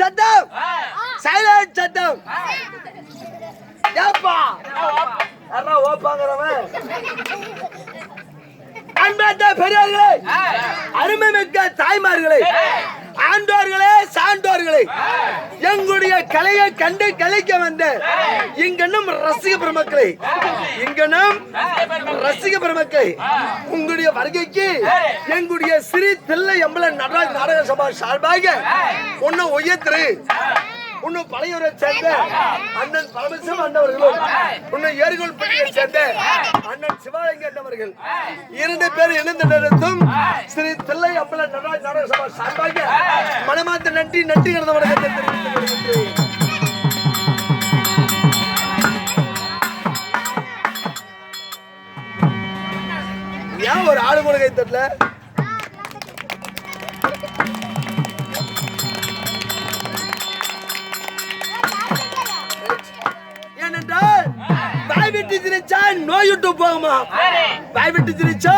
சத்தம் சைலண்ட் சத்தம் ஏப்பா அண்ணா ஓப்பாங்கறவன் அன்பார்ந்த பெரியவர்களே, அருமை மிக்க தாய்மார்களே, ஆண்டோர்களே, சான்றோர்களே, எங்களுடைய கலையை கண்டு கலைக்க வந்த இங்கனும் ரசிக பெருமக்களே, உங்களுடைய வருகைக்கு எங்களுடைய ஸ்ரீ தில்லை அம்பலம் நடராஜ நாடக சபா சார்பாக உன்னை உயர்த்து உன்னை பழையூரை சேர்ந்த அண்ணன் பரமசிவம் அண்ணவர்களும் உன்னை ஏரிகோள் பள்ளியை சேர்ந்த அண்ணன் சிவலிங்க அண்ணவர்கள் 2 பேர் இணைந்து நடத்தும் ஸ்ரீ தில்லை அம்பலம் நடராஜ நாடக சபா சார்பாக மனமார்ந்த நன்றி கலந்த வணக்கத்தை தெரிவித்துக் கொள்கிறேன். ஏன் ஒரு ஆளு கூட கை தட்டல? ஏனென்றால் வாய் விட்டு சிரிச்சா நோயுட்டு போகுமா? வாய் விட்டு சிரிச்சா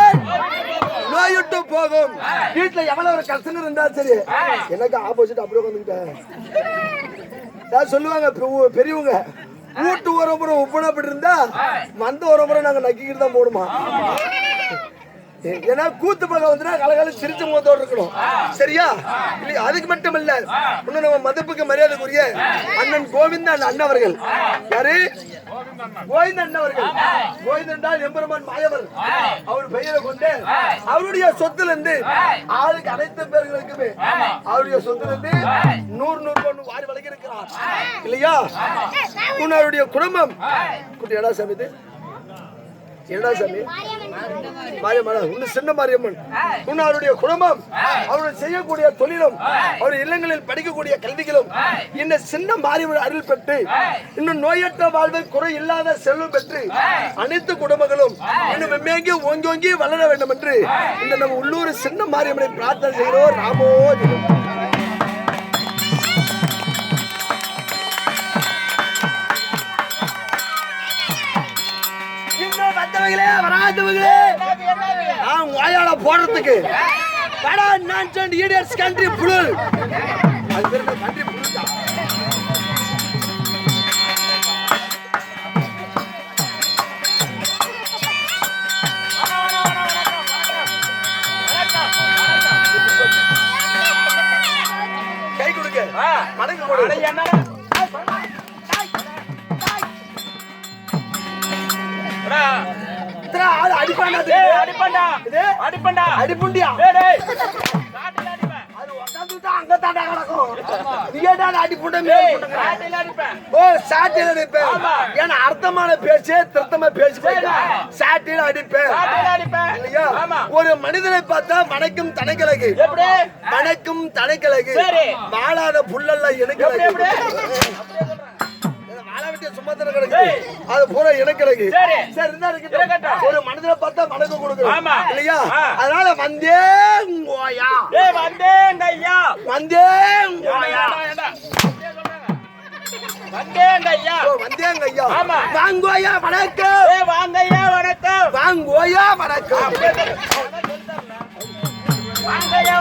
நோயுட்டு போகும். வீட்டுல எவ்வளவு ஒரு கஷ்டம் இருந்தா சரி, எனக்கு ஆப்போசிட் அப்படியே வந்துட்டேன் சொல்லுவாங்க பெரியவங்க. வீட்டு ஒரு முறை உப்புனா அப்படி இருந்தா வந்த ஒரு முறை நாங்க நக்கிக்கிட்டு தான் போடுமா. ஏன்னா கூத்து பக்கம் வந்துன்னா கலகால சிரிச்ச முகத்தோடு இருக்கணும். சரியா? இல்லையா? அதுக்கு மட்டும் இல்ல, இன்னும் நம்ம மதிப்புக்கு மரியாதைக்குரிய அண்ணன் கோவிந்தன் அண்ணவர்கள். யாரு? கோவிந்தன் அண்ணவர்கள். கோவிந்தன் எம்பெருமான் மாயவர். அவர் பெயரை கொண்டு அவருடைய சொத்துல இருந்து ஆளுக்கு அனைத்து பேர்களுக்குமே அவருடைய சொத்துல இருந்து 100 பொண்ணு வாரி வழங்கி இருக்கிறார். இல்லையா? அவருடைய குடும்பம் குட்டியடா சமைத்து என்னடா சாமி மாரியம்மன் உன்ன சின்ன மாரியம்மன் உன்ன அவருடைய குடும்பம் அவருடைய செய்யக்கூடிய தொழிலும் அவருடைய இல்லங்களில் படிக்கக்கூடிய கல்விகளும் இந்த சின்ன மாரியம்மன் அருள் பெற்று இன்னும் நோயற்ற வாழ்வை குறை இல்லாத செல்வம் பெற்று அனைத்து குடும்பங்களும் இன்னும் மெம்மேங்கி ஓங்கி வளர வேண்டும் என்று இந்த நம்ம உள்ளூர் சின்ன மாரியம்மனை பிரார்த்தனை செய்கிறோம். ராமோ வராதவங்களே வாயால போடுறதுக்கு கண்ட்ரி புழு கண்ட்ரி புழு கை கொடுக்க மடங்கு கொடு. அர்த்தமான பேச்சு திருத்தமா பேசி சாட்டில அடிப்பேன். ஒரு மனிதனை பார்த்தா வணக்கம் தனக்கிழகு வணக்கம் தனக்கிழகு வாழாத புல்லெல்லாம் எனக்கு ஒரு மனிதனை பார்த்தா வணக்கம் கொடுக்கணும் இல்லையா? அதனால வந்தேங்கோயா வாங்கோயா வணக்கம் வாங்கோயா வணக்கம் வாங்கய்யா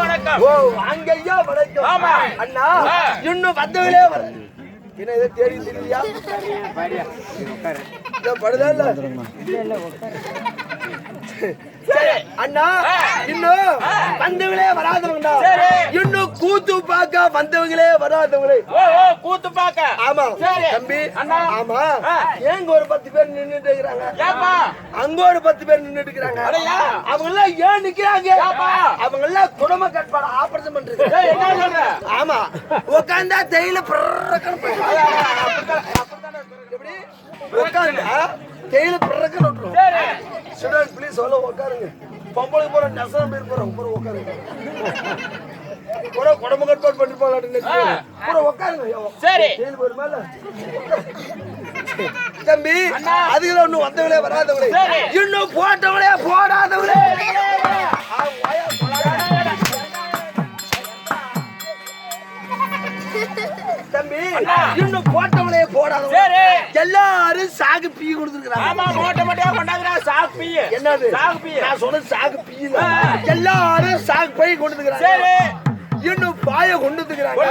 வணக்கம். அண்ணா இன்னும் வந்தவங்களே வர என்ன இதை தேடி தெரியலையா? படுதா இல்ல அண்ணா இன்னும் வந்தவங்களே வராதவங்கடா. இன்னும் கூத்து பார்க்க வந்தவங்களே வராதவங்களே. கூத்து பார்க்க ஆமா தம்பி. ஆமா ஏங்க ஒரு 10 பேர் நின்னுட்டு இருக்கிறாங்க, அங்க ஒரு 10 பேர் நின்னுட்டு இருக்கிறாங்க. அவங்க எல்லாம் ஏன் நிக்கிறாங்க? அவங்க எல்லாம் குடும்ப கட்பாட ஆபரேஷன் பண்றது. ஆமா உட்கார்ந்தா தேயில எப்படி உட்கார்ந்தா தேயில பிறக்க நோட்டுரும். ஸ்டூடெண்ட் ப்ளீஸ் சொல்ல உட்காருங்க. பொம்பளைக்கு போற நெசம் பேர் போறோம் பூரா உட்காருங்க. பூரா குடும்ப கட்பாடு பண்ணிருப்பாங்க பூரா உட்காருங்க. சரி தேயில போயிருமால தம்பி. அதுல ஒண்ணு வந்தவங்களே வராதவங்களே இன்னும் போட்டவங்களே போடாதவங்களே தம்பி இன்னும் போட்டவங்களே போடாதவங்க எல்லாரும் சாகு பீ கொடுத்துருக்காங்க. என்னது சாகு பீ? நான் சொன்ன சாகு பீ எல்லாரும் சாகு பை கொடுத்துருக்காங்க. இன்னும் பாய கொண்டுக்கிறாங்க,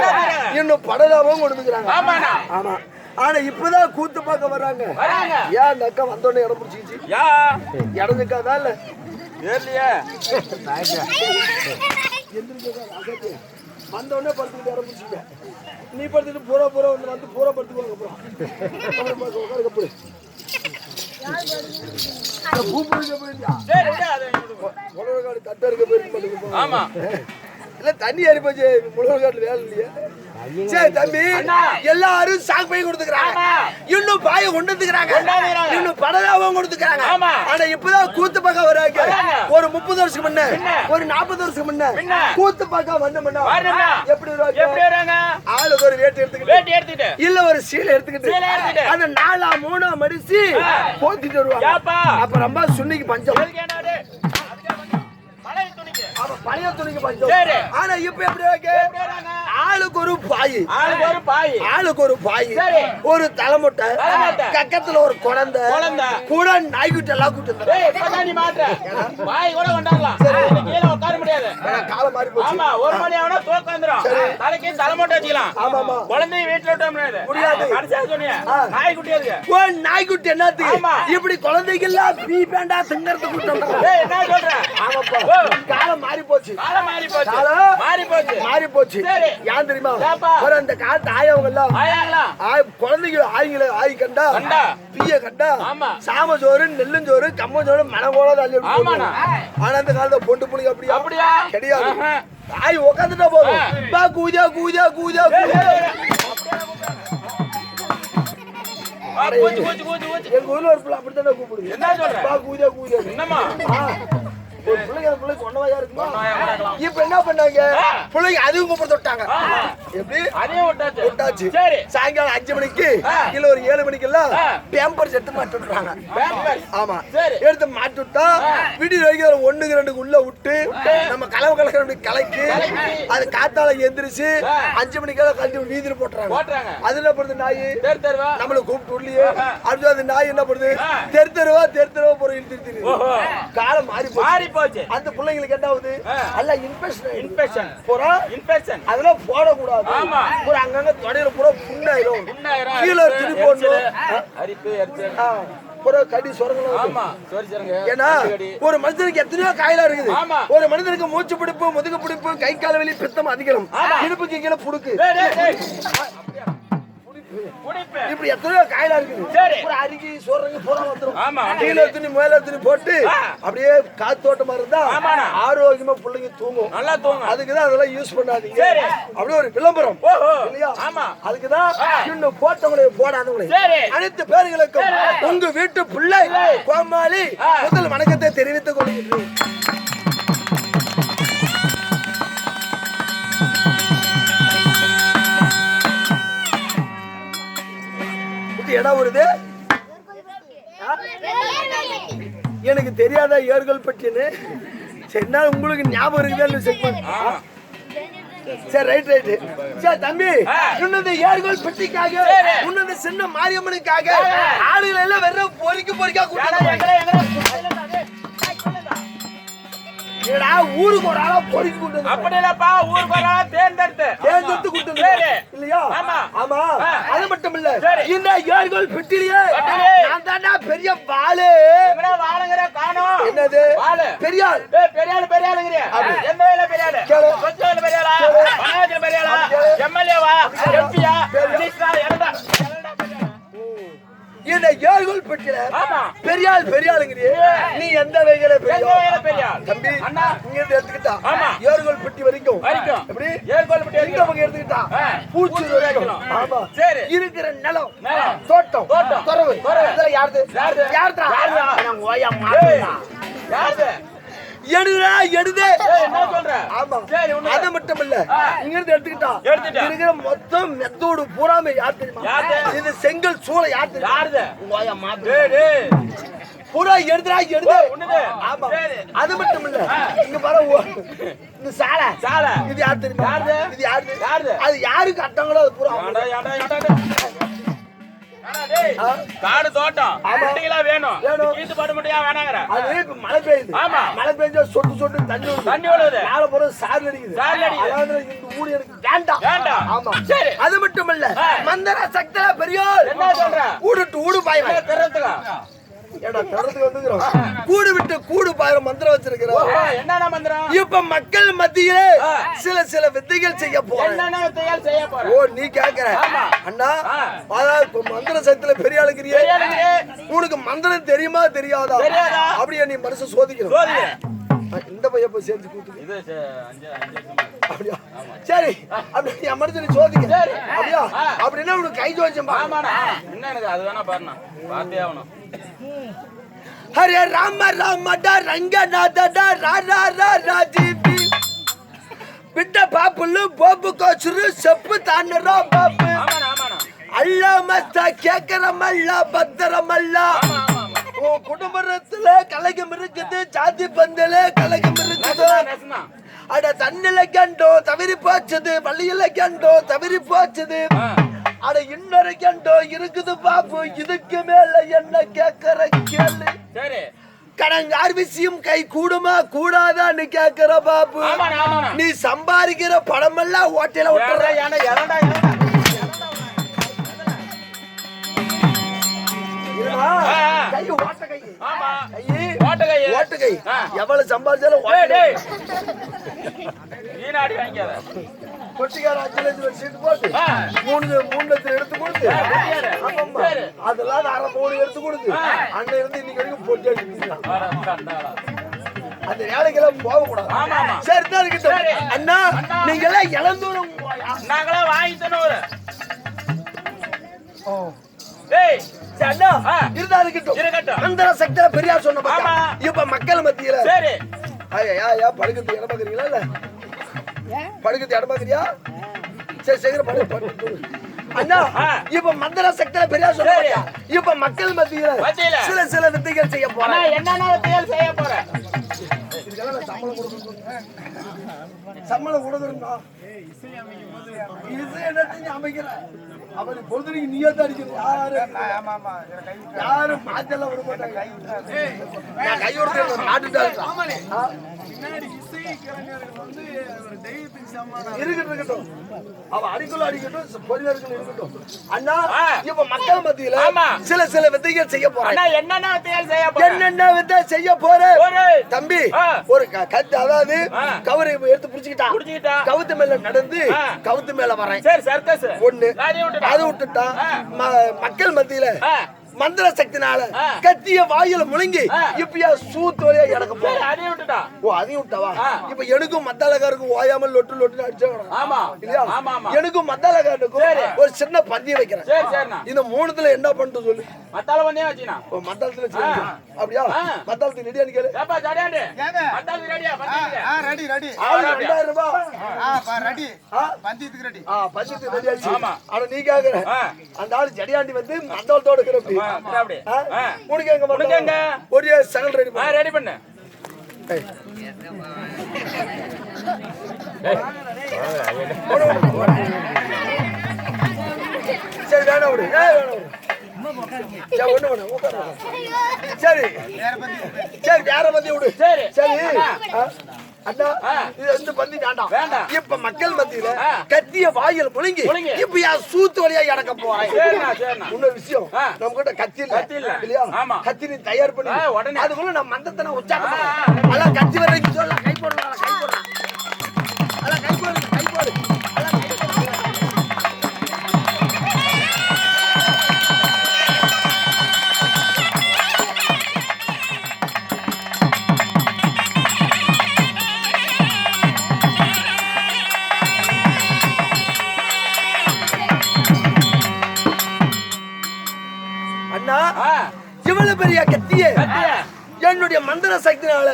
இன்னும் படலாவும் கொண்டுக்கிறாங்க. ஆமா, ஆனா இப்பதான் கூத்து பார்க்க வர்றாங்க. ஏன் அந்த அக்கா வந்தோடனே இடம் பிடிச்சிச்சு? இடந்துக்காதா இல்ல வந்தோடனே படுத்துக்கிட்டு இடம் பிடிச்சிக்க. நீ படுத்துட்டு பூரா வந்து பூரா படுத்துக்குவாங்க. அப்புறம் உட்காருக்க போய் பூ பிடிக்க போயிருந்தா தட்ட இருக்க போயிருக்கு. இல்ல தண்ணி ஏறி போச்சு. முழுவதும் வேலை இல்லையா? சரி தம்பி, எல்லாரும் சாக்கு பை கொடுத்துக்கிறாங்க, இன்னும் பாய கொண்டு வந்துக்கிறாங்க, இன்னும் படலாவும் கொடுத்துக்கிறாங்க. ஆனா இப்பதான் கூத்து பார்க்க வராங்க. ஒரு 30 வருஷம் முன்ன, ஒரு 40 வருஷம் முன்ன கூத்து பார்க்க வந்தோம்னா எப்படி வருவாங்க? ஆளுக்கு ஒரு வேட்டி எடுத்துக்கிட்டு இல்ல ஒரு சீலை எடுத்துக்கிட்டு அந்த 4 3 மடிச்சு போத்திட்டு வருவாங்க. அப்ப ரொம்ப சுண்ணிக்கு பஞ்சம், பழைய துணிக்கு பஞ்சம். ஆனா இப்ப எப்படி ஆளுக்கு ஒரு பாய், ஆளுக்கு ஒரு பாய், ஒரு தலைமுட்டை, கக்கத்துல ஒரு குழந்தை கூட நாய்க்குட்டி எல்லாம் கூட்டு காலம் மாறி போச்சு. நாய்க்குட்டி என்னத்துக்கு இப்படி குழந்தைக்கு எல்லாம் பீ பேண்டா திங்கறது கூட்டம்? காலம் மாறி போச்சு, மாறி போச்சு. ஏன் தெரியுமா? அந்த காலத்து ஆயவங்க எல்லாம் குழந்தைங்க ஆய் கண்டா பீய கண்டா சாமச்சோறு நெல்லுஞ்சோறு கம்மச்சோறு மனங்கோல தள்ளி. ஆனா அந்த காலத்துல பொண்டு புள்ளிங்க அப்படியா கிடையாது. ஆய் உக்காந்துட்டா போதும் கூஜா கூஜா கூஜா. எங்க ஊர்ல ஒரு பிள்ளை அப்படித்தானே கூப்பிடுது, கூஜா கூஜா. பிள்ளைங்க ஒன்னவாயா இருக்குமா? இப்ப என்ன பண்ணாங்க? பிள்ளைங்க அதுவும் கூப்பிட விட்டாங்க. எப்படி விட்டாச்சு? சாயங்காலம் 5 மணிக்கு இல்ல ஒரு 7 மணிக்கு எல்லாம் பேம்பர்ஸ் எடுத்து மாட்டி விட்டுறாங்க. ஆமா, எடுத்து மாட்டி விட்டா வீடியோ வரைக்கும் 1 2 உள்ள விட்டு நம்ம கலவை கலக்கி அது காத்தால எந்திரிச்சு 5 மணிக்கெல்லாம் கழட்டி வீதியில போட்டுறாங்க. அது என்ன பண்ணுது? நாய் நம்மள கூப்பிட்டு உள்ளே அடுத்து அது நாய் என்ன பண்ணுது? தெரு தெருவா போற இழுத்து காலம் மாறி போச்சு. அந்த பிள்ளைங்களுக்கு என்ன ஆகுது? அல்ல இன்ஃபெக்ஷன் போறா, இன்ஃபெக்ஷன் அதெல்லாம் போடக்கூடாது. ஒரு அங்கங்க தொடையில பூரா புண்ணாயிரும், கீழே துணி போடணும், கடி சொரங்கலாம். ஏன்னா ஒரு மனிதனுக்கு எத்தனையோ காயலா இருக்குது. ஒரு மனிதனுக்கு மூச்சு பிடிப்பு, முதுகு பிடிப்பு, கை கால வலி, பித்தம் அதிகம், இடுப்புக்கு கீழே புடுக்கு, இப்படி எத்தனையோ காயலா இருக்குது. ஒரு அருகி சொல்றங்க பூரா வந்துடும். கீழே துணி மேல துணி போட்டு அப்படியே காத்தோட்டமா இருந்தா ஆரோக்கியமா பிள்ளைங்க தூங்கும், நல்லா தூங்கும். அதுக்குதான் அதெல்லாம் யூஸ் பண்ணாதீங்க. அப்படியே ஒரு விளம்பரம் இல்லையா? அதுக்குதான் இன்னும் போட்டவங்களே போடாதவங்களே அனைத்து பேர்களுக்கும் உங்க வீட்டு பிள்ளை கோமாளி முதல் வணக்கத்தை தெரிவித்துக் கொள்கிறேன். இடம் வருது எனக்கு தெரியாத ஏர்கள் பற்றின்னு. சரி, உங்களுக்கு ஞாபகம் இருக்குதா? செக் பண்ண. சரி, ரைட். சரி தம்பி, உன்னது ஏர்கள் பெட்டிக்காக, உன்னது சின்ன மாரியம்மனுக்காக ஆளுகள் எல்லாம் வெறும் பொறிக்கா ஊருக்கு ஒரு ஆளா பொறுக்கி கூட்டு இல்லையா? ஆமா, அது மட்டும் இல்ல, இந்த ஏர்கள் பெட்டிலேயே நான் தாண்டா பெரிய வாளு. என்னது பெரியாள்? பெரியாளுங்கிறியா? எந்த வேலை பெரியாளு? பெரியாளா? பெரியாளா? எம்எல்ஏவா? எம்பியா? இந்த ஏர்கள் பெட்டில பெரியாளுங்கிறியே, நீ எந்த வகையில பெரியாள்? தம்பி இங்க இருந்து எடுத்துக்கிட்டா ஏர்கள் பெட்டி வரைக்கும் எப்படி எங்க பக்கம் எடுத்துக்கிட்டா பூச்சி வரைக்கும். ஆமா, இருக்கிற நிலம், தோட்டம், துறவு, இதெல்லாம் யாருது? எடுதே. ஆமா, அது மட்டும் இல்ல, இங்க இருந்து எடுத்துக்கிட்டா இருக்கிற மொத்தம் மெத்தோடு பூராமே யார் தெரியுமா? இது செங்கல் சூளை யார் தெரியுமா? பூரா எடுத்து. ஆமா, அது மட்டும் இல்ல, இங்க பாரு இந்த சாலை இது யார் தெரியுமா? இது யாரு? அது யாருக்கு அட்டங்களோ அது பூரா காடு தோட்டம் வேணும் கீத்து பாட்டு மட்டும் ஏன் வேணாங்கிற? அது இப்ப மழை பெய்யுது. ஆமா, மழை பெய்ஞ்சா சொட்டு சொட்டு தண்ணி விழுது. நாளை போற சாரல் அடிக்குது. அதாவது இந்த ஊடு எனக்கு வேண்டாம். ஆமா, சரி. அது மட்டும் இல்ல, மந்திர சக்தில பெரியோர் என்ன சொல்ற? ஊடு பாய்வா தரத்துக்கு வந்துக்கிறோம். கூடு விட்டு கூடு பாயிரம் மந்திரம் வச்சிருக்கிறோம். என்னன்னா மந்திரம்? இப்ப மக்கள் மத்தியிலே சில வித்தைகள் செய்ய போறேன். என்னன்னா வித்தைகள் செய்ய போறேன்? ஓ, நீ கேக்குற அண்ணா, இப்ப மந்திர சக்தியில பெரிய ஆளுங்கிறியே, உனக்கு மந்திரம் தெரியுமா தெரியாதா? அப்படியே நீ மனசு சோதிக்கணும். இந்த பையன் போய் சேர்ந்து கூட்டு அப்படியா? சரி, அப்படி என் மனசு நீ சோதிக்க. அப்படியா? அப்படின்னா உனக்கு கை ஜோதிச்சம்பா. என்ன எனக்கு அது வேணா பாருண்ணா, பார்த்தே ஆகணும். ஹரே ராம ராமடா ரங்கநாதடா ராஜீவி பிட்ட பாப்புலு போபு கோச்சுரு செப்பு தானரா பாப்பு அல்லா மஸ்தா கேக்கறமல்ல பத்திரமல்ல. ஓ, குடும்பத்துல கலகம் இருக்குது, ஜாதி பந்தல கலகம் இருக்குது. அட தண்ணில கண்டோ தவிரி போச்சுது, பள்ளியில கண்டோ தவிரி போச்சுது. அட இன்னொரு கண்டோ இருக்குது பாப்பு, இதுக்கு மேல என்ன கேக்குற கேளு. கடங்கார் விஷயம் கை கூடுமா கூடாதான்னு கேக்குற பாப்பு. நீ சம்பாதிக்கிற பணம் எல்லாம் ஓட்டையில விட்டுற. எவ்வளவு சம்பாதிச்சாலும் கொட்டிக்கார 5 லட்சம் சீட்டு போட்டு 3 லட்சம் எடுத்து கொடுத்து அதெல்லாம் அரை கோடி எடுத்து கொடுத்து அண்ணன் இருந்து இன்னைக்கு வரைக்கும் போட்டு அந்த வேலைக்கெல்லாம் போக கூடாது. சரிதான் இருக்கட்டும் அண்ணா, நீங்க எல்லாம் இளந்தூரம் நாங்களா வாங்கி தரோம். மந்திர சக்தியில பெரியார் சொன்ன இப்ப மக்கள் மத்தியில படுக்கிறது இடம் பாக்குறீங்களா? இல்ல படுக்கிறது இடம் பாக்குறியா? சரி, சீக்கிரம் அண்ணா, இப்ப மந்திர சக்தியில பெரியார் சொன்ன இப்ப மக்கள் மத்தியில சில வித்தைகள் செய்ய போறேன். என்னென்ன வித்தைகள் செய்ய போறேன்? சம்பளம் கொடுக்கணும்னா அமைக்கிற அவன் பொழுதுக்கு நீயே தான் அடிக்கிறது. யாரும் மாத்தெல்லாம் விட மாட்டாங்க. இருக்கட்டும், அவன் அடிக்கலும் அடிக்கட்டும், பொறியாளர்கள் இருக்கட்டும். அண்ணா, இப்ப மக்கள் மத்தியில சில வித்தைகள் செய்ய போறேன். என்னென்ன வித்தை செய்ய போறேன் தம்பி? ஒரு கத்து, அதாவது கவரை எடுத்து புடிச்சுக்கிட்டா, கவுத்து மேல நடந்து கவுத்து மேல வரேன். ஒண்ணு அது விட்டுட்டா மக்கள் மத்தியில மந்திர சக்தினால கத்திய வாயில முழுங்கி இப்பயா சூத்து வழியா இறக்க போறேன். அதையும் விட்டவா? இப்ப எனக்கும் மத்தாலக்காருக்கும் ஓயாமல் லொட்டு அடிச்சா இல்லையா? எனக்கும் மத்தாலக்காருக்கும் ஒரு சின்ன பந்தயம் வைக்கிறேன். இந்த 3த்துல என்ன பண்ணிட்டு சொல்லு. மத்தாலத்துல அப்படியா? மத்தாலத்துக்கு ரெடியான்னு கேளு. 2000 ரூபாய் பந்தயத்துக்கு ரெடி ஆச்சு. ஆனா நீ கேக்குற அந்த ஆளு ஜடியாண்டி வந்து மத்தாலத்தோட இருக்கிற ஒரே சகல் ரெடி பண்ணு. சரி, வேணாம் விடு. சரி, வேற பத்தி விடு. சரி அண்ணா, இது பந்தி வேண்டாம். இப்ப மக்கள் மத்தியில கத்திய வாயில் முழுங்கி இப்ப சூத்து வழியா இறக்க போறேன். இன்னொரு விஷயம், நம்ம கிட்ட கத்தி இல்ல இல்லையா? கத்தி நீ தயார் பண்ணி அதுக்குள்ள நம்ம மந்தத்தை உச்சாரம் எல்லாம் கத்தி வரைக்கும் சொல்ல கை போடலாம். இவ்வளவு பெரிய கத்திய என்னுடைய மந்திர சக்தினால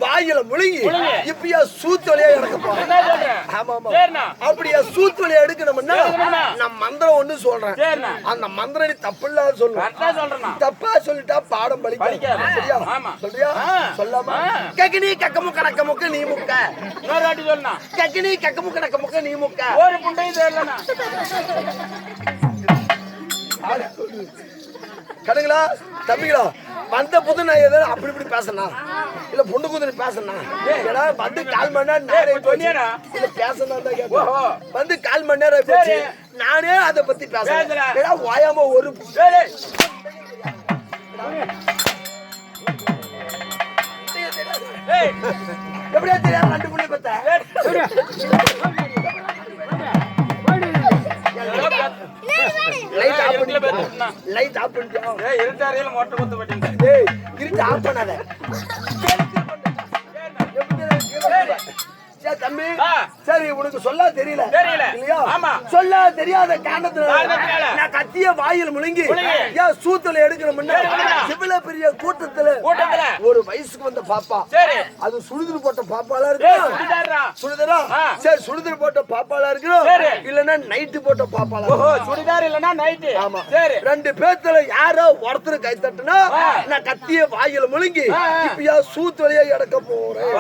வாயில முழுங்கி இப்பயா சூத்து வழியா எடுக்க போறேன். அப்படியா சூத்து வழியா எடுக்கணும்னா நான் மந்திரம் ஒண்ணு சொல்றேன். அந்த மந்திரம் நீ தப்பு இல்லாத சொல்றேன். தப்பா சொல்லிட்டா பாடம் படிக்க சொல்றியா? சொல்லாமா? கக்கினி கக்கமுக்க நக்கமுக்க நீ முக்க. கக்கினி கக்கமுக்க நக்கமுக்க நீ முக்க. ஒரு புண்டையும் தெரியலனா கடுங்களா தம்பிங்களா வந்த புது நான் ஏதோ அப்படி இப்படி பேசணா இல்ல பொண்ணு குதிரை பேசணா ஏன்னா வந்து 1/4 மணி நேரம் நேரம் சொன்னியாடா இல்ல பேசணும் தான் கேட்டேன் வந்து 1/4 மணி நேரம் போச்சு நானே அதை பத்தி பேசுறேன் ஏன்னா வாயாம ஒரு எப்படியா தெரியாது 2 புள்ளி பத்த லைட் ஆஃப் பண்ணி லைட் ஆஃப் பண்ணி இருட்டாரையில மொட்டை குத்து பட்டிங்க டேய் இருட்டு ஆஃப் பண்ணாத தம்பி சரி உனக்கு சொல்ல தெரியல இல்லையா சொல்ல தெரியாத காரணத்தினால நான் கத்திய வாயில் முழுங்கி ஏன் சூத்துல எடுக்கணும்னா இவ்வளவு பெரிய கூட்டத்துல ஒரு வயசுக்கு வந்த பாப்பா அது சுடுதல் போட்ட பாப்பாலா இருக்கு சுடுதரா சரி சுடுதல் போட்ட பாப்பாலா இருக்கு இல்லன்னா நைட்டு போட்ட பாப்பாலா சுடிதார் இல்லன்னா நைட்டு ஆமா சரி 2 பேத்துல யாரோ ஒருத்தர் கை தட்டுனா நான் கத்திய வாயில முழுங்கி இப்ப சூத்து வழியா எடுக்க போறேன்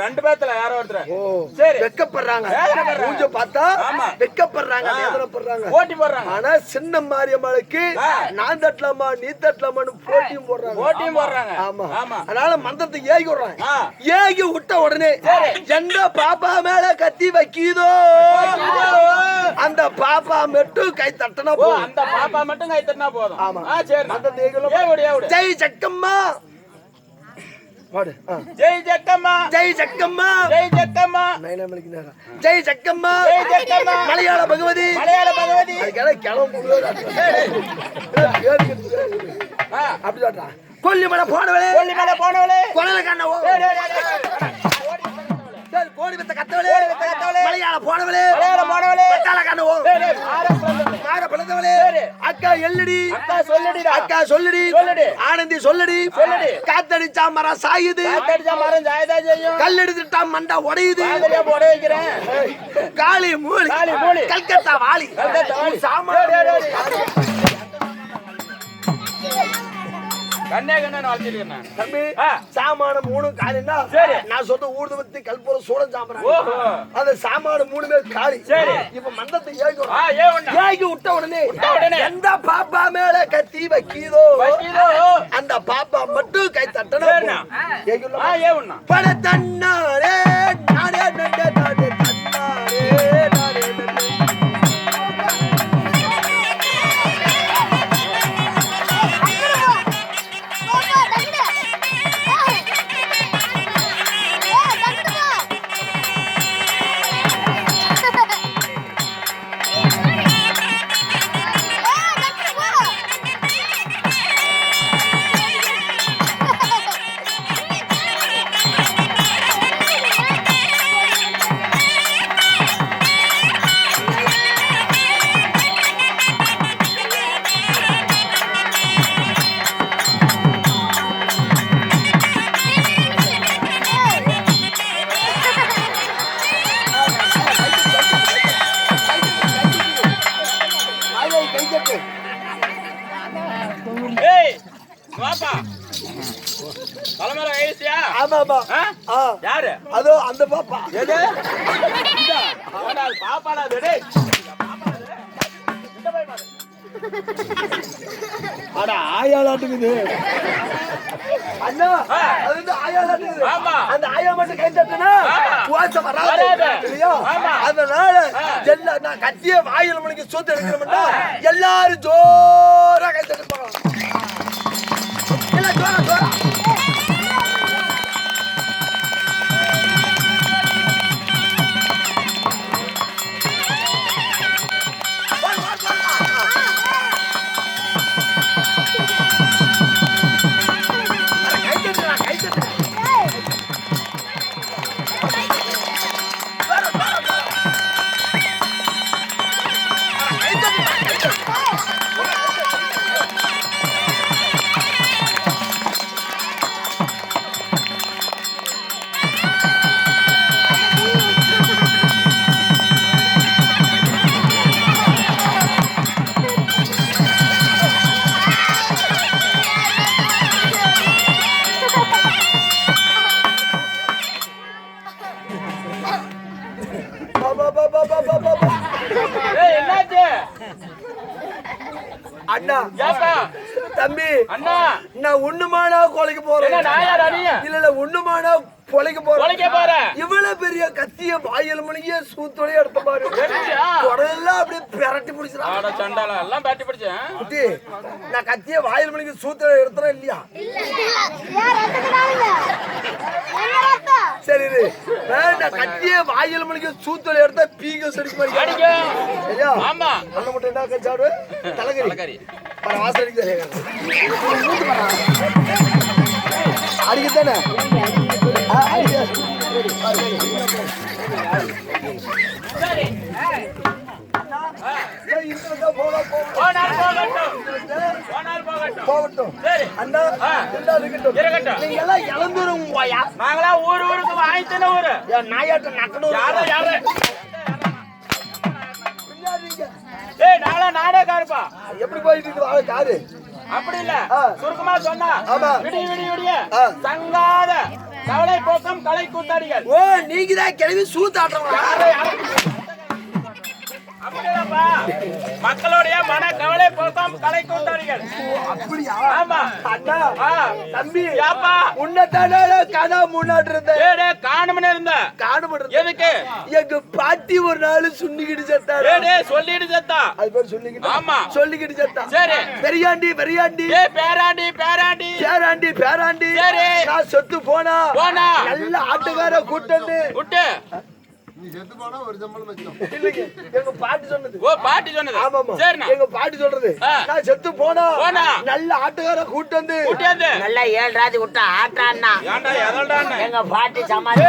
2 பேத்துல யாரோ ஒருத்தர் சரி வெக்கப்படுறாங்க மூஞ்ச பார்த்தா வெக்கப்படுறாங்க வேதனைப்படுறாங்க போட்டி போடுறாங்க ஆனா சின்ன மாரியம்மாளுக்கு நான் தட்டலாமா நீ தட்டலாமான்னு போட்டியும் போடுறாங்க ஆமா அதனால மந்தத்தை ஏகி விடுறாங்க ஏகி விட்ட உடனே எந்த பாப்பா மேல கத்தி வைக்கிதோ அந்த பாப்பா மட்டும் கை தட்டினா போதும் அந்த பாப்பா மட்டும் கை தட்டினா போதும் ஆமா சரி மந்தத்தை ஏகி ஜெய் சக்கம்மா ஜெய் ஜக்கம்மா ஜெய் சக்கம்மா ஜெய் ஜக்கம்மா ஜெய் சக்கம்மா மலையாள பகவதி அப்படி சொல்றா கொல்லிமலை போனவளே கொலையில கண்ணவோ கோடி வித்த கத்தவளே மலையாள போனவளே பட்டாள கண்ணவோ மாற பிளந்தவளே அக்கா எல்லடி அக்கா சொல்லடி ஆனந்தி சொல்லடி காத்தடிச்சா மரம் சாயுது கல்லெடுத்துட்டா மண்டா உடையுது காளி மூலி கல்கத்தா வாலி தம்பி சாமான 3 காலினா நான் சொன்ன ஊர்துவத்தி கல்பூர சூடம் சாம்பரம் அந்த சாமான 3 பேர் காலி இப்ப மந்தத்தை ஏகி விட்ட உடனே எந்த பாப்பா மேல கத்தி வைக்கிதோ அந்த பாப்பா மட்டும் கை தட்டணும் பல தன்னாரே நானே நண்டே நானே தன்னாரே நானே நண்டே யாரு அதோ அந்த பாப்பா பாப்பாடா அட ஆயாளாட்டுக்குது அண்ணா அது வந்து ஆயாளாட்டுக்குது அந்த ஆயா மட்டும் கை தட்டுனா வாச வராது இல்லையா அதனால எல்லா நான் கத்திய வாயில மணிக்கு சூத்து எடுக்கிறோம்னா எல்லாரும் ஜோரா கை தட்டுப்பாங்க எல்லாம் ஜோரா ஜோரா அண்ணா ஏப்பா தம்பி அண்ணா நான் ஒண்ணுமானா கொலைக்கு போறேன். நாயாரா நீ இல்ல ஒண்ணுமானா கொலைக்கு கொலைக்க போற இவ்வளவு பெரிய கத்திய வாயில் மணியே சூத்தோட எடுத்த பாரு. குடலெல்லாம் அப்படியே பிரட்டி பிடிச்சிடா. ஆட சண்டால எல்லாம் பேட்டி பிடிச்சேன். குட்டி நான் கத்திய வாயில் மணிக்கு சூத்தோட எடுத்தா இல்லையா? சரி இது நான் கத்திய வாயில் மணிக்கு சூத்தோட எடுத்தா பீங்க சடிக்கு மாதிரி அடிங்க. ஐயா ஆமா அண்ணன் மட்டும் என்ன கச்சாடு தலகரி தலகரி பர வாசடிக்கு அடிக்கத்தானே போகட்டும். நாங்களா ஊரு ஊருக்கு வாங்கின ஊரு நாயாட்டம் நக்கணும். யாரு ஏய் நாளா நாடே காருப்பா. எப்படி போயிட்டு இருக்கு காரு? அப்படி இல்ல சுருக்கமா சொன்னா ஆமா. விடிய தங்காத கவலை போக்கம் கலை கூத்தாடிகள். ஓ நீங்கதான் கிளம்பி சூத்தாடுறவங்க. அப்படியாப்பா மக்களுடைய மன கவலை போக்கம் கலை கூத்தாடிகள். அப்படியா? ஆமா அண்ணா தம்பி யாப்பா உன்னதான கதை முன்னாடி இருந்த ஏடே காணும்னு இருந்த காணுபடுற எதுக்கு? எங்க பாட்டி ஒரு நாள் சுண்ணிக்கிட்டு செத்தாரு. ஏடே சொல்லிடு செத்தா. அது பேர் சொல்லிக்கிட்டு ஆமா சொல்லிக்கிட்டு செத்தா. சரி பெரியாண்டி ஏ பேராண்டி பேராண்டி சரி நான் செத்து போனா நல்ல ஆட்டுக்கார கூட்டன்னு விட்டு நீ செத்து போனா ஒரு சம்பளம் வச்சோம். இல்லைங்க எங்க பாட்டி சொன்னது. ஓ பாட்டி சொன்னது. ஆமாமா சரிண்ணா எங்க பாட்டி சொல்றது. நான் செத்து போனா நல்ல ஆட்டுக்கார கூட்டந்து நல்லா 7 ராதி விட்டா ஆட்டான்னா ஏன்டா எதல்டான்னா எங்க பாட்டி சமாளி.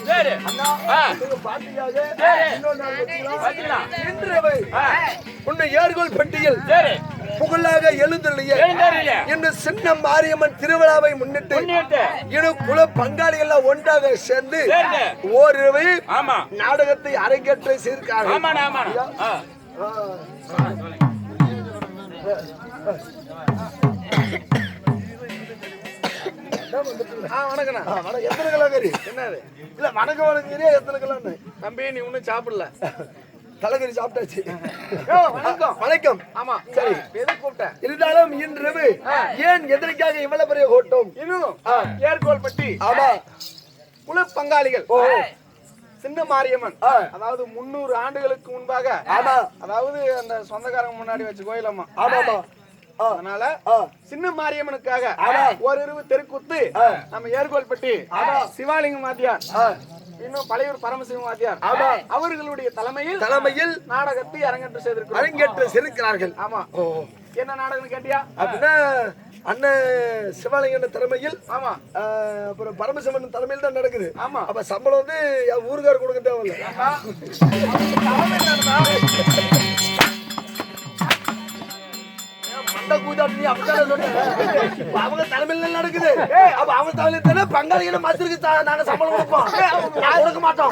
சரி அண்ணா எங்க பாட்டியாக இன்னொரு நாள் வச்சுக்கலாம். இன்று உன்னை ஏர்கோல் பட்டியல் சரி புகழாக எழுந்தருளிய இன்று சின்ன மாரியம்மன் திருவிழாவை முன்னிட்டு இரு குல பங்காளிகள் ஒன்றாக சேர்ந்து ஓரிரவு ஆமா நாடகத்தை அரங்கேற்ற செய்திருக்காங்க. ஆமா ஆமா வணக்கண்ணா வணக்கம். எத்தனை கிலோ கறி? என்னது இல்ல வணக்கம் வணக்கம் எத்தனை கிலோன்னு தம்பி நீ ஒன்னும் சாப்பிடல. தலைகறி சாப்பிட்டாச்சு. வணக்கம் வணக்கம். ஆமா சரி எது கூப்பிட்ட? இருந்தாலும் இன்று ஏன் எதற்காக இவ்வளவு பெரிய கூட்டம்? இன்னும் ஏர்கோல் பட்டி ஆமா குல பங்காளிகள் ஓ சின்ன மாரியம்மன் அதாவது 300 ஆண்டுகளுக்கு முன்பாக ஆமா அதாவது அந்த சொந்தக்காரங்க முன்னாடி வச்சு கோயிலம்மா. ஆமாமா அதனால சின்ன மாரியம்மனுக்காக ஒரு இரவு தெருக்குத்து நம்ம ஏர்கோல் பட்டி சிவாலிங்கம் வாத்தியார் இன்னும் பழையூர் பரமசிவம் வாத்தியார் அவர்களுடைய தலைமையில் நாடகத்தை அரங்கேற்று செய்திருக்கிறார்கள். ஆமா என்ன நாடகம் கேட்டியா? அப்படின்னா அண்ணன் சிவாலிங்க தலைமையில் ஆமா அப்புறம் பரமசிவன் தலைமையில் தான் நடக்குது. ஆமா அப்ப சம்பளம் வந்து ஊருக்கார கொடுக்க தேவையில்லை. அவங்க தலைமையில நடக்குது. அப்ப அவங்க தலைமையில பங்காளிகளை மாத்திருக்கு நாங்க சம்பளம் கொடுப்போம். கொடுக்க மாட்டோம்.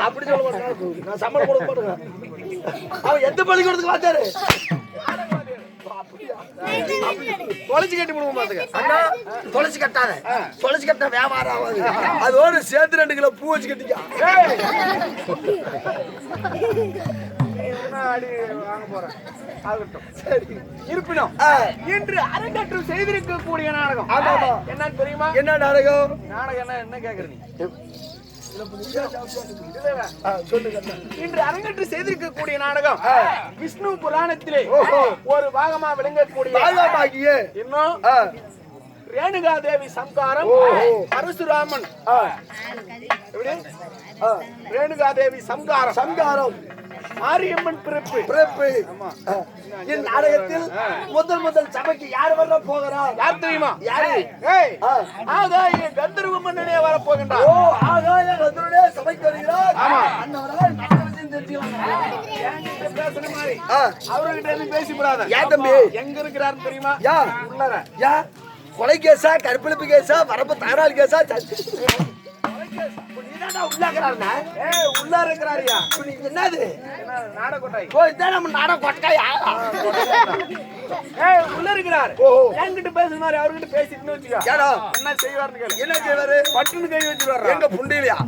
அப்படி சொல்ல மாட்டோம். நான் சம்பளம் கொடுக்க மாட்டேங்க. அவன் எந்த பள்ளிக்கூடத்துக்கு வாத்தியாரு தொலைச்சு கட்டி முடியும் பாத்துக்க. அண்ணா தொலைச்சு கட்டாத. தொலைச்சு கட்ட வியாபாரம் ஆகாது. அதோட சேர்த்து 2 கிலோ பூ வச்சு கட்டிக்க. வாங்க போறேன். சரி இருப்பினும் இன்று அரங்கேற்றம் செய்திருக்கக்கூடிய நாடகம் என்னன்னு தெரியுமா? என்ன நாடகம்? நாடகம் என்ன கேக்குற நீ? இன்று அரங்கேற்று செய்திருக்கக்கூடிய நாடகம் விஷ்ணு புராணத்திலே ஒரு பாகமா விளங்கக்கூடிய இன்னும் ரேணுகா தேவி சம்காரம் பரசுராமன் ரேணுகா தேவி சம்காரம் மாரியம்மன் பிறப்பு. இந்த நாடகத்தில் முதல் சபைக்கு யார் வர போகிறா? யார் தெரியுமா? யாரு? ஆகாய கந்தர்வ மன்னனே வர போகின்றார். ஓ ஆகாய கந்தர்வனே சபைக்கு வருகிறார். ஆமா அண்ணவரால் பேசுற மாதிரி அவர்கிட்ட எதுவும் பேசிவிடாத. ஏன் தம்பி எங்க இருக்கிறார் தெரியுமா? உள்ளார. கொலை கேஸா, கற்பழிப்பு கேஸா, வரப்பு தகராறு கேஸா? உள்ளார இருக்கிறாரியா? என்னது நாடகொட்டாய்? நம்ம நாடகொட்டாயா? உள்ள இருக்கிறார். என்கிட்ட பேசுற மாதிரி அவர்கிட்ட பேசிட்டு வச்சுக்கோ. என்ன செய்வாருன்னு கேளு. என்ன செய்வாரு? பட்டுன்னு கை வச்சுருவாரு. எங்க புண்டியிலையா?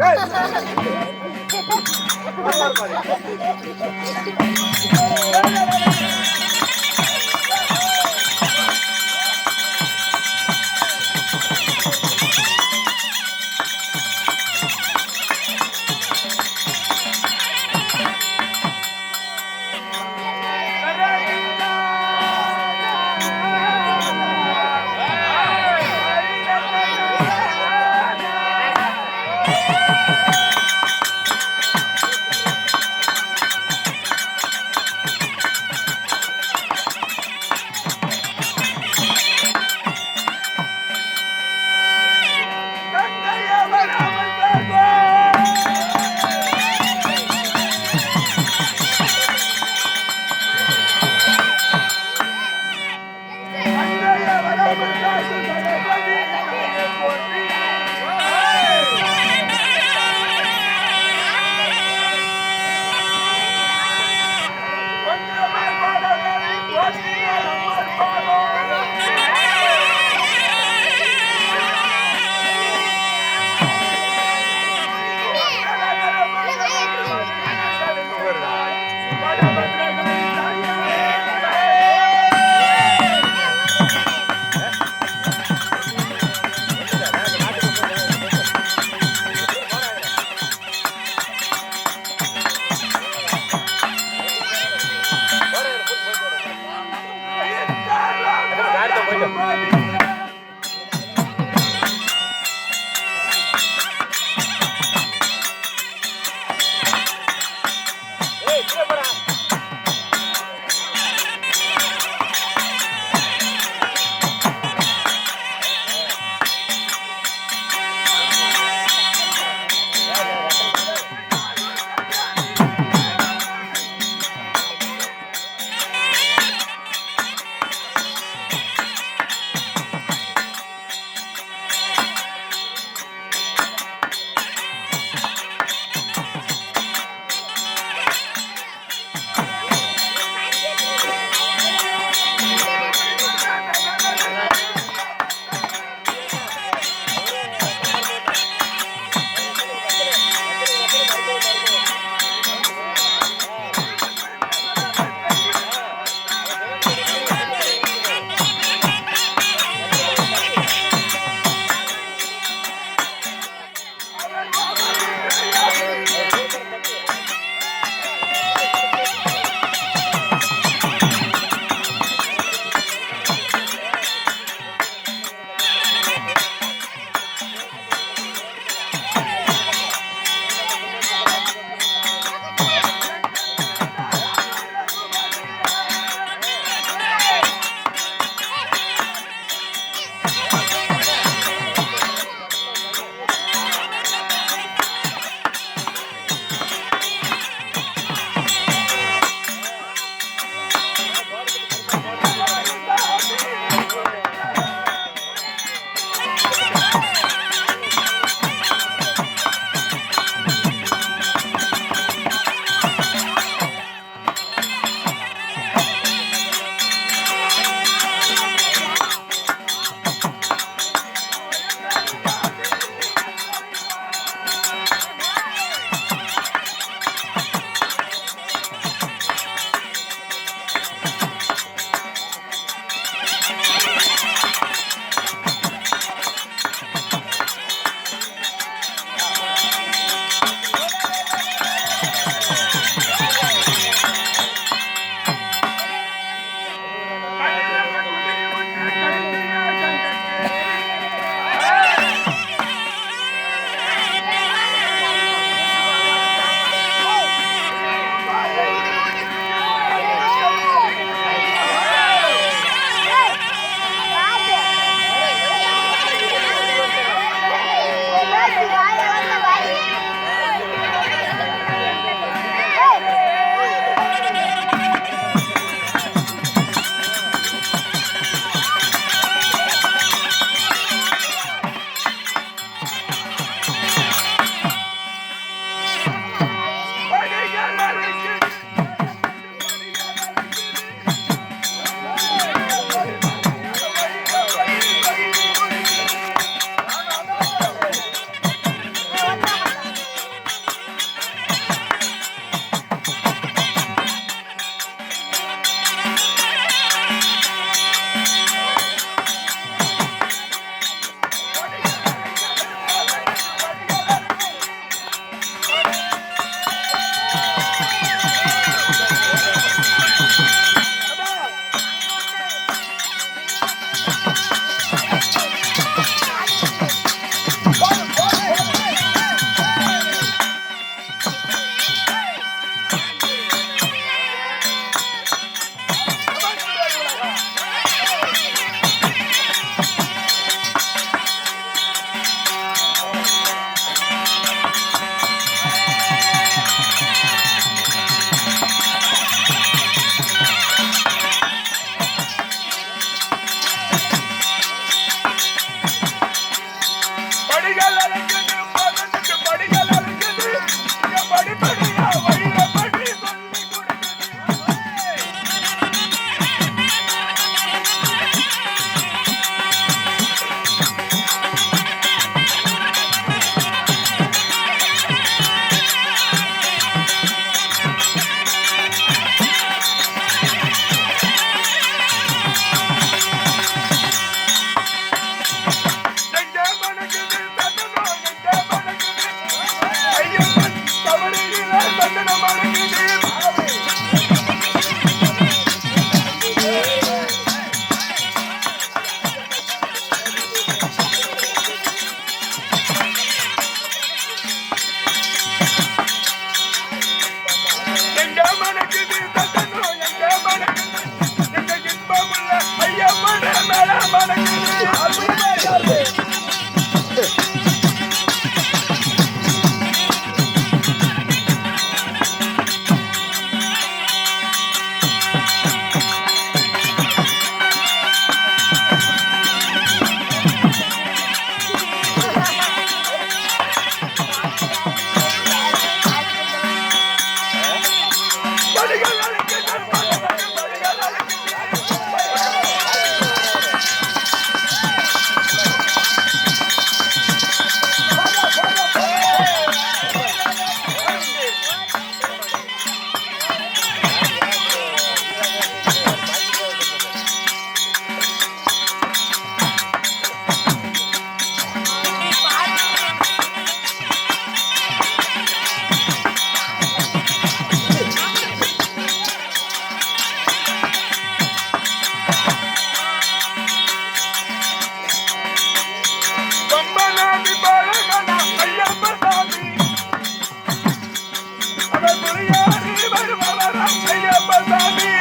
ஐயப்ப சாமி